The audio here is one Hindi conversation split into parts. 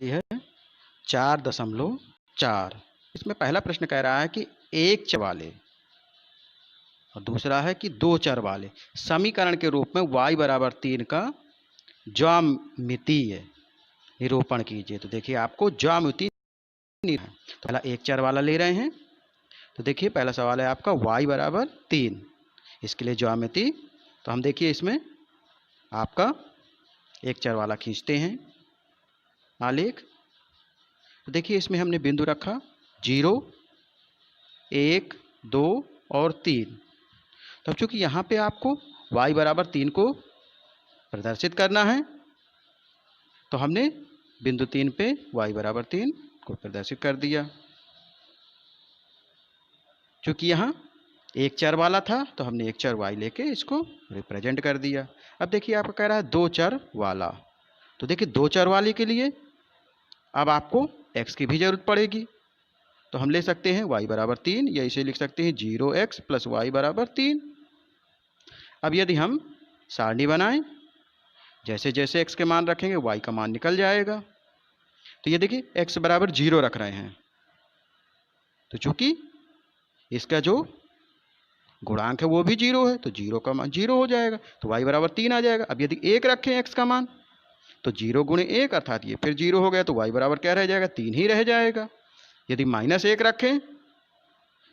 ये है 4.4। इसमें पहला प्रश्न कह रहा है कि एक चर वाले और दूसरा है कि दो चर वाले समीकरण के रूप में y बराबर 3 का ज्यामितीय निरूपण कीजिए। तो देखिए आपको ज्यामिति है, तो पहला एक चर वाला ले रहे हैं। तो देखिए पहला सवाल है आपका y बराबर 3, इसके लिए ज्यामिति। तो हम देखिए इसमें आपका एक चर वाला खींचते हैं आलेख। तो देखिए इसमें हमने बिंदु रखा 0, 1, 2 और 3। तब चूंकि यहाँ पे आपको y बराबर 3 को प्रदर्शित करना है, तो हमने बिंदु 3 पे y बराबर 3 को प्रदर्शित कर दिया। चूंकि यहाँ एक चर वाला था तो हमने एक चर y लेके इसको रिप्रेजेंट कर दिया। अब देखिए आपका कह रहा है दो चर वाला। तो देखिए दो चर वाले के लिए अब आपको x की भी जरूरत पड़ेगी। तो हम ले सकते हैं y बराबर 3 या इसे लिख सकते हैं 0x प्लस वाई बराबर 3। अब यदि हम सारणी बनाएं, जैसे जैसे x के मान रखेंगे y का मान निकल जाएगा। तो ये देखिए x बराबर 0 रख रहे हैं, तो चूंकि इसका जो गुणांक है वो भी 0 है, तो 0 का मान 0 हो जाएगा, तो y बराबर 3 आ जाएगा। अब यदि 1 रखें x का मान, तो 0 गुणे 1 अर्थात ये फिर 0 हो गया, तो y बराबर क्या रह जाएगा, 3 ही रह जाएगा। यदि -1 रखें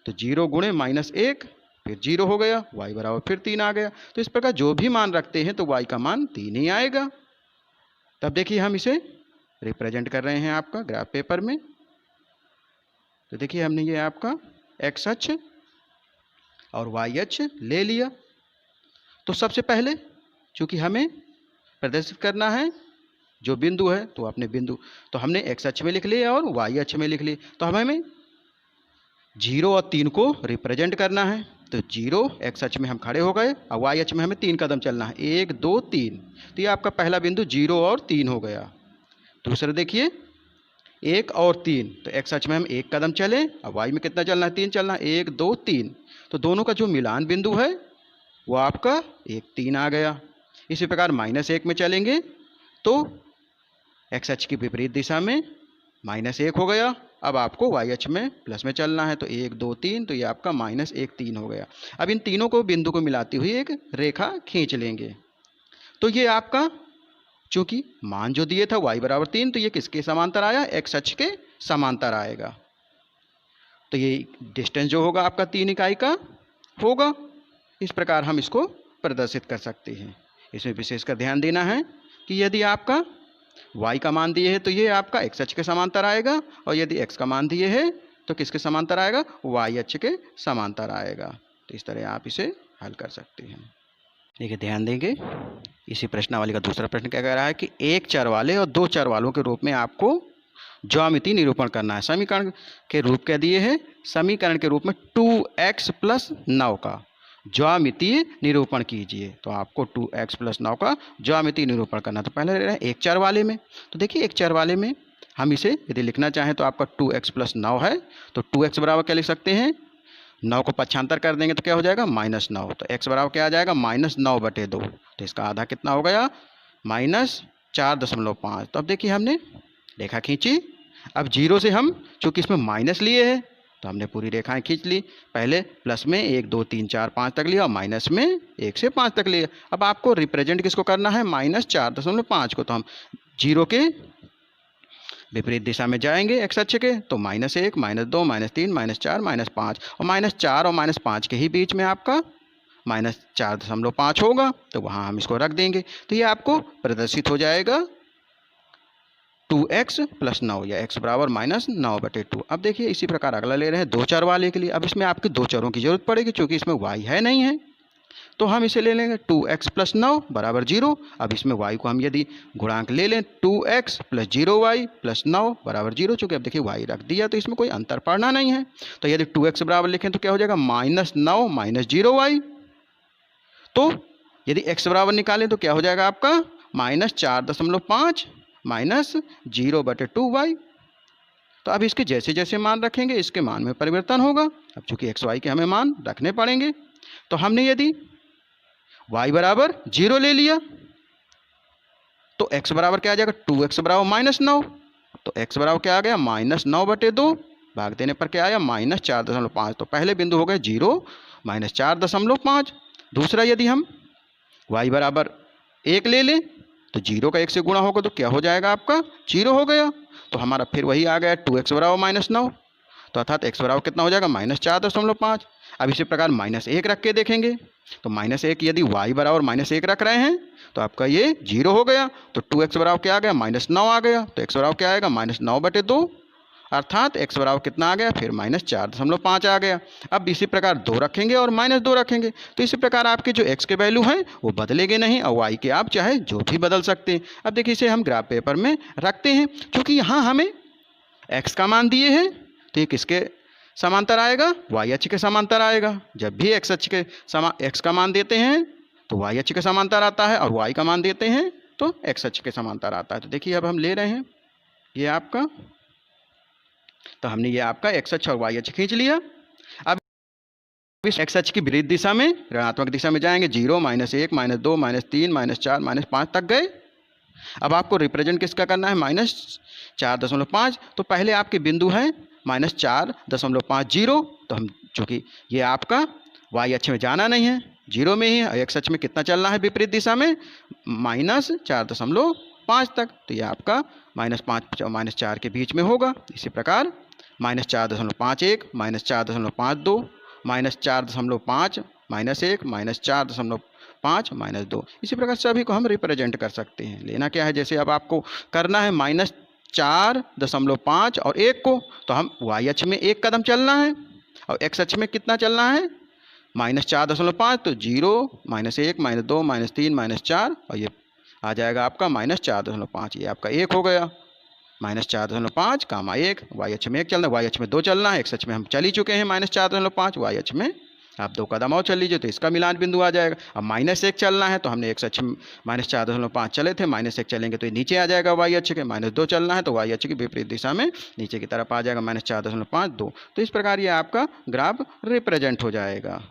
तो 0 गुणे -1 फिर 0 हो गया, y बराबर फिर 3 आ गया। तो इस प्रकार जो भी मान रखते हैं तो y का मान 3 ही आएगा। तब देखिए हम इसे रिप्रेजेंट कर रहे हैं आपका ग्राफ पेपर में। तो देखिए हमने ये आपका x अक्ष और y अक्ष ले लिया। तो सबसे पहले चूंकि हमें प्रदर्शित करना है जो बिंदु है, तो अपने बिंदु तो हमने x अक्ष में लिख लिया और y अक्ष में लिख लिया। तो हमें 0 और 3 को रिप्रेजेंट करना है। तो 0 x अक्ष में हम खड़े हो गए और y अक्ष में हमें 3 कदम चलना है, 1 2 3। तो ये आपका पहला बिंदु 0 और 3 हो गया। दूसरा देखिए 1 और 3, तो x अक्ष में हम 1 कदम चले और y में कितना चलना है, 3 चलना है, 1 2 3। तो दोनों का जो मिलान बिंदु है वो आपका 1 3 आ गया। इसी प्रकार -1 में चलेंगे तो x अक्ष की विपरीत दिशा में -1 हो गया। अब आपको y अक्ष में प्लस में चलना है, तो 1 2 3, तो ये आपका -1 3 हो गया। अब इन तीनों को बिंदु को मिलाती हुई एक रेखा खींच लेंगे। तो ये आपका चूंकि मान जो दिए था y बराबर 3, तो ये किसके समांतर आया, x अक्ष के समांतर आएगा। तो ये डिस्टेंस जो होगा आपका 3 इकाई का होगा। इस प्रकार हम इसको प्रदर्शित कर सकते हैं। इसमें विशेषकर ध्यान देना है कि यदि आपका y का मान दिए है तो ये आपका x अक्ष के समांतर आएगा, और यदि x का मान दिए है तो किसके समांतर आएगा, y अक्ष के समांतर आएगा। तो इस तरह आप इसे हल कर सकते हैं। देखिए ध्यान देंगे, इसी प्रश्नावली का दूसरा प्रश्न क्या कह रहा है कि एक चर वाले और दो चर वालों के रूप में आपको ज्यामिति निरूपण करना है। समीकरण के रूप क्या दिए हैं, समीकरण के रूप में 2x प्लस 9 का ज्यामितीय निरूपण कीजिए। तो आपको 2x प्लस 9 का ज्यामितीय निरूपण करना। तो पहले ले रहे हैं एक चर वाले में। तो देखिए एक चर वाले में हम इसे यदि लिखना चाहें तो आपका 2x प्लस 9 है, तो 2x बराबर क्या लिख सकते हैं, 9 को पक्षांतर कर देंगे तो क्या हो जाएगा, -9। तो x बराबर क्या आ जाएगा, -9/2। तो इसका आधा कितना हो गया, -4.5। तो अब देखिए हमने रेखा खींची। अब 0 से हम चूंकि इसमें माइनस लिए हैं तो हमने पूरी रेखाएं खींच ली। पहले प्लस में 1 2 3 4 5 तक लिया और माइनस में 1 से 5 तक लिया। अब आपको रिप्रेजेंट किसको करना है, -4.5 को। तो हम 0 के विपरीत दिशा में जाएंगे x अक्ष के, तो -1 -2 -3 -4 -5, और -4 और -5 के ही बीच में आपका -4.5 होगा, तो वहाँ हम इसको रख देंगे। तो ये आपको प्रदर्शित हो जाएगा 2x प्लस 9 या x बराबर -9/2। अब देखिए इसी प्रकार अगला ले रहे हैं दो चर वाले के लिए। अब इसमें आपके दो चरों की जरूरत पड़ेगी क्योंकि इसमें y है नहीं है, तो हम इसे ले लेंगे 2x प्लस 9 बराबर 0। अब इसमें y को हम यदि गुणांक ले लें 2x प्लस 0y प्लस 9 बराबर 0। चूँकि अब देखिए y रख दिया तो इसमें कोई अंतर पड़ना नहीं है। तो यदि 2x बराबर लिखें तो क्या हो जाएगा, -9 -0y। तो यदि x बराबर निकालें तो क्या हो जाएगा आपका, -4.5 -0/2y। तो अब इसके जैसे जैसे मान रखेंगे इसके मान में परिवर्तन होगा। अब चूंकि x y के हमें मान रखने पड़ेंगे, तो हमने यदि y बराबर 0 ले लिया तो x बराबर क्या आ जाएगा, 2x बराबर -9। तो x बराबर क्या आ गया -9/2, भाग देने पर क्या आया -4.5। तो पहले बिंदु हो गए 0 -4.5। दूसरा यदि हम y बराबर 1 ले लें तो 0 का 1 से गुणा होगा तो क्या हो जाएगा आपका 0 हो गया। तो हमारा फिर वही आ गया 2x बराबर -9। तो अर्थात x बराबर कितना हो जाएगा -4.5। अब इसी प्रकार -1 रख के देखेंगे तो -1 यदि y बराबर -1 रख रहे हैं तो आपका ये 0 हो गया। तो 2x बराबर क्या आ गया -9 आ गया। तो x बराबर क्या आएगा -9/2, अर्थात x बराबर कितना आ गया फिर -4.5 आ गया। अब इसी प्रकार 2 रखेंगे और -2 रखेंगे तो इसी प्रकार आपके जो x के वैल्यू हैं वो बदलेंगे नहीं और y के आप चाहे जो भी बदल सकते हैं। अब देखिए इसे हम ग्राफ पेपर में रखते हैं, क्योंकि यहाँ हमें x का मान दिए हैं तो ये किसके समांतर आएगा y अक्ष के समांतर आएगा। जब भी x का मान देते हैं तो y अक्ष के समांतर आता है और y का मान देते हैं तो x अक्ष के समांतर आता है। तो देखिए अब हम ले रहे हैं ये आपका, तो हमने ये आपका x अक्ष और y अक्ष खींच लिया। अब इस x अक्ष की विपरीत दिशा में ऋणात्मक दिशा में जाएंगे 0 -1 -2 -3 -4 -5 तक गए। अब आपको रिप्रेजेंट किसका करना है -4.5। तो पहले आपके बिंदु हैं -4.50। तो हम चूँकि ये आपका y अक्ष में जाना नहीं है 0 में ही है, x अक्ष में कितना चलना है विपरीत दिशा में -4.5 तक। तो ये आपका -5 और -4 के बीच में होगा। इसी प्रकार -4.51 -4.52 -4.5 -1 -4.5 -2। इसी प्रकार सभी को हम रिप्रेजेंट कर सकते हैं। लेना क्या है, जैसे अब आपको करना है -4.5 और 1 को, तो हम y अक्ष में 1 कदम चलना है और x अक्ष में कितना चलना है -4.5। तो 0 -1 -2 -3 -4 और ये आ जाएगा आपका -4.5। ये आपका 1 हो गया। -4.5 कामा 1, y अक्ष में 1 चलना है, y अक्ष में 2 चलना है। x अक्ष में हम चल ही चुके हैं -4.5, y अक्ष में आप 2 कदम और चल लीजिए तो इसका मिलान बिंदु आ जाएगा। अब -1 चलना है तो हमने x अक्ष में -4.5 चले थे, -1 चलेंगे तो ये नीचे आ जाएगा y अक्ष के। -2 चलना है तो y अक्ष की विपरीत दिशा में नीचे की तरफ आ जाएगा -4.5 2। तो इस प्रकार ये आपका ग्राफ रिप्रेजेंट हो जाएगा।